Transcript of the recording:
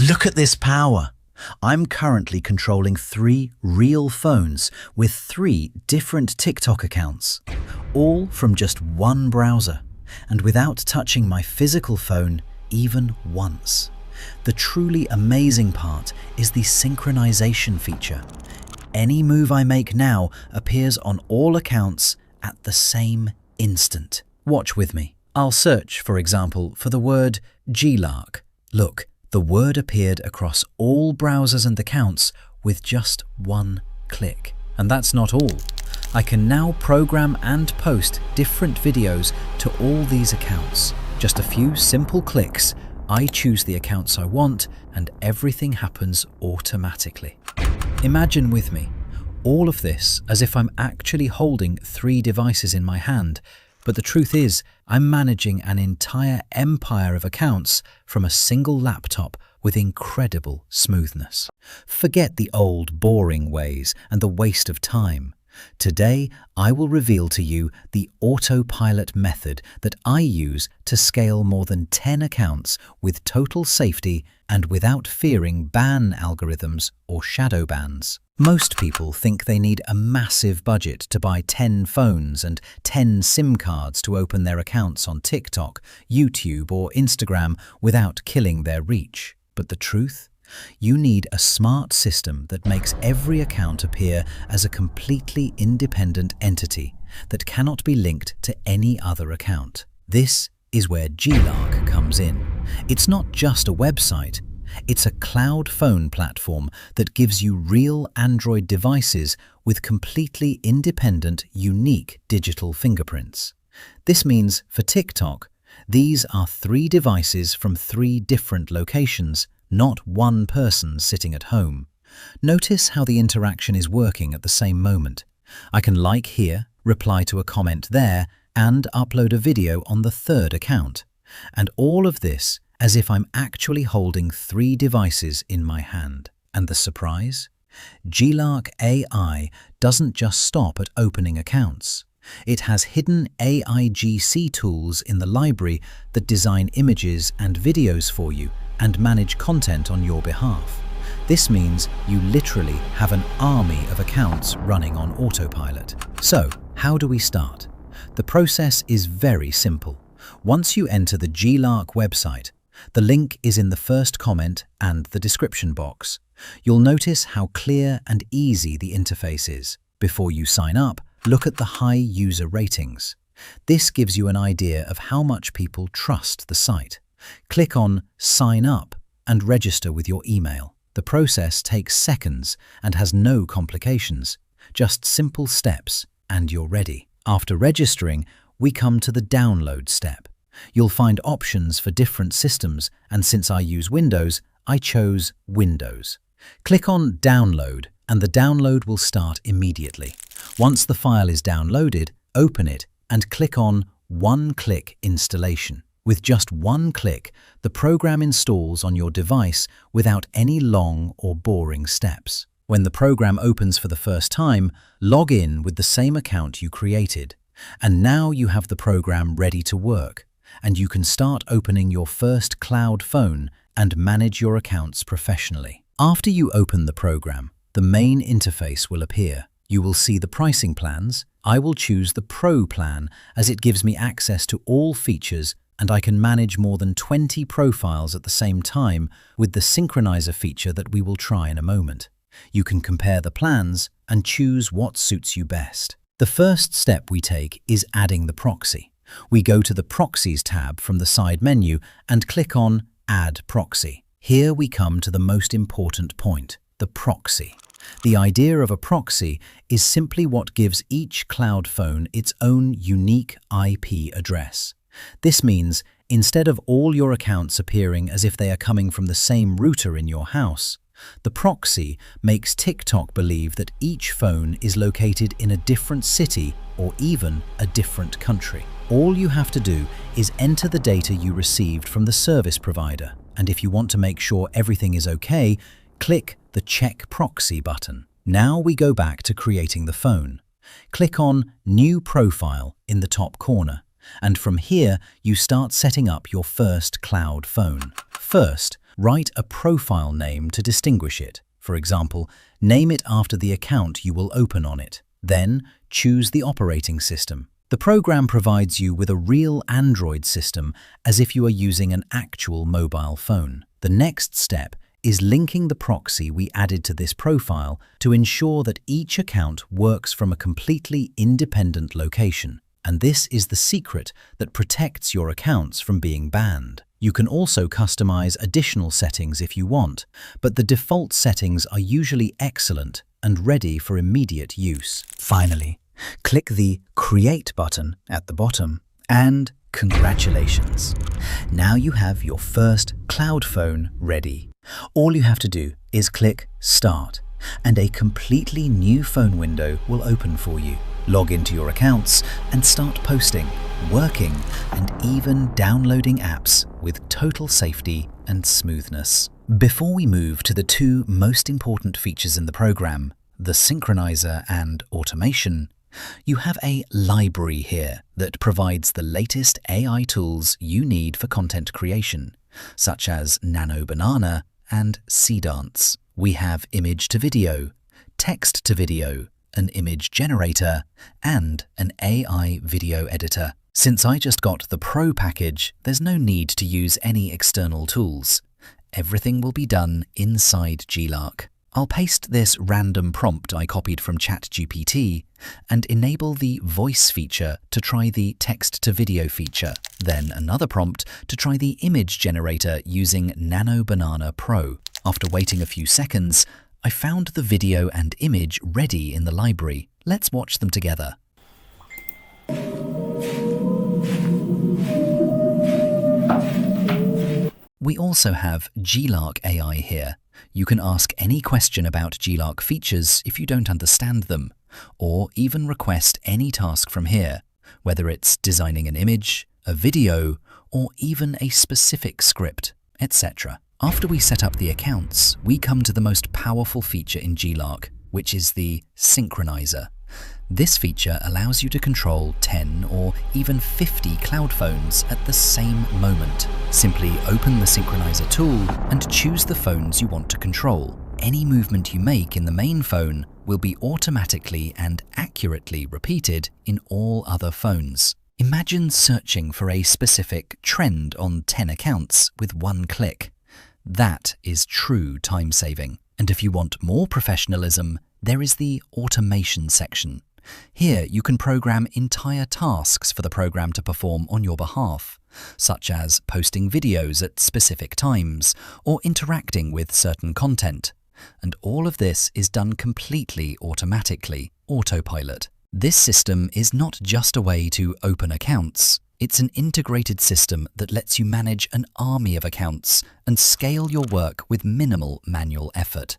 Look at this power! I'm currently controlling 3 real phones with 3 different TikTok accounts, all from just one browser, and without touching my physical phone even once. The truly amazing part is the synchronization feature. Any move I make now appears on all accounts at the same instant. Watch with me. I'll search, for example, for the word GeeLark. Look, the word appeared across all browsers and accounts with just one click. And that's not all. I can now program and post different videos to all these accounts. Just a few simple clicks, I choose the accounts I want, and everything happens automatically. Imagine with me, all of this as if I'm actually holding 3 devices in my hand, but the truth is, I'm managing an entire empire of accounts from a single laptop with incredible smoothness. Forget the old boring ways and the waste of time. Today, I will reveal to you the Autopilot method that I use to scale more than 10 accounts with total safety and without fearing ban algorithms or shadow bans. Most people think they need a massive budget to buy 10 phones and 10 SIM cards to open their accounts on TikTok, YouTube or Instagram without killing their reach. But the truth? You need a smart system that makes every account appear as a completely independent entity that cannot be linked to any other account. This is where GeeLark comes in. It's not just a website. It's a cloud phone platform that gives you real Android devices with completely independent, unique digital fingerprints. This means for TikTok, these are 3 devices from 3 different locations, not one person sitting at home. Notice how the interaction is working at the same moment. I can like here, reply to a comment there, and upload a video on the 3rd account. And all of this as if I'm actually holding 3 devices in my hand. And the surprise? GeeLark AI doesn't just stop at opening accounts. It has hidden AIGC tools in the library that design images and videos for you and manage content on your behalf. This means you literally have an army of accounts running on autopilot. So, how do we start? The process is very simple. Once you enter the GeeLark website, the link is in the first comment and the description box. You'll notice how clear and easy the interface is. Before you sign up, look at the high user ratings. This gives you an idea of how much people trust the site. Click on Sign Up and register with your email. The process takes seconds and has no complications. Just simple steps and you're ready. After registering, we come to the download step. You'll find options for different systems, and since I use Windows, I chose Windows. Click on Download and the download will start immediately. Once the file is downloaded, open it and click on One-Click Installation. With just one click, the program installs on your device without any long or boring steps. When the program opens for the first time, log in with the same account you created. And now you have the program ready to work, and you can start opening your first cloud phone and manage your accounts professionally. After you open the program, the main interface will appear. You will see the pricing plans. I will choose the Pro plan as it gives me access to all features and I can manage more than 20 profiles at the same time with the Synchronizer feature that we will try in a moment. You can compare the plans and choose what suits you best. The first step we take is adding the proxy. We go to the Proxies tab from the side menu and click on Add Proxy. Here we come to the most important point, the proxy. The idea of a proxy is simply what gives each cloud phone its own unique IP address. This means instead of all your accounts appearing as if they are coming from the same router in your house, the proxy makes TikTok believe that each phone is located in a different city or even a different country. All you have to do is enter the data you received from the service provider, and if you want to make sure everything is okay, click the Check Proxy button. Now we go back to creating the phone. Click on New Profile in the top corner, and from here you start setting up your first cloud phone. First, Write a profile name to distinguish it. For example, name it after the account you will open on it. Then, choose the operating system. The program provides you with a real Android system as if you are using an actual mobile phone. The next step is linking the proxy we added to this profile to ensure that each account works from a completely independent location. And this is the secret that protects your accounts from being banned. You can also customize additional settings if you want, but the default settings are usually excellent and ready for immediate use. Finally, click the Create button at the bottom and congratulations! Now you have your first cloud phone ready. All you have to do is click Start and a completely new phone window will open for you. Log into your accounts and start posting, working, and even downloading apps with total safety and smoothness. Before we move to the two most important features in the program, the Synchronizer and automation, you have a library here that provides the latest AI tools you need for content creation, such as Nano Banana and Dance. We have image to video, text to video, an image generator, and an AI video editor. Since I just got the Pro package, there's no need to use any external tools. Everything will be done inside GeeLark. I'll paste this random prompt I copied from ChatGPT and enable the voice feature to try the text-to-video feature, then another prompt to try the image generator using Nano Banana Pro. After waiting a few seconds, I found the video and image ready in the library. Let's watch them together. We also have GeeLark AI here. You can ask any question about GeeLark features if you don't understand them, or even request any task from here, whether it's designing an image, a video, or even a specific script, etc. After we set up the accounts, we come to the most powerful feature in GeeLark, which is the Synchronizer. This feature allows you to control 10 or even 50 cloud phones at the same moment. Simply open the Synchronizer tool and choose the phones you want to control. Any movement you make in the main phone will be automatically and accurately repeated in all other phones. Imagine searching for a specific trend on 10 accounts with one click. That is true time saving. And if you want more professionalism, there is the automation section. Here you can program entire tasks for the program to perform on your behalf, such as posting videos at specific times or interacting with certain content. And all of this is done completely automatically, Autopilot. This system is not just a way to open accounts. It's an integrated system that lets you manage an army of accounts and scale your work with minimal manual effort.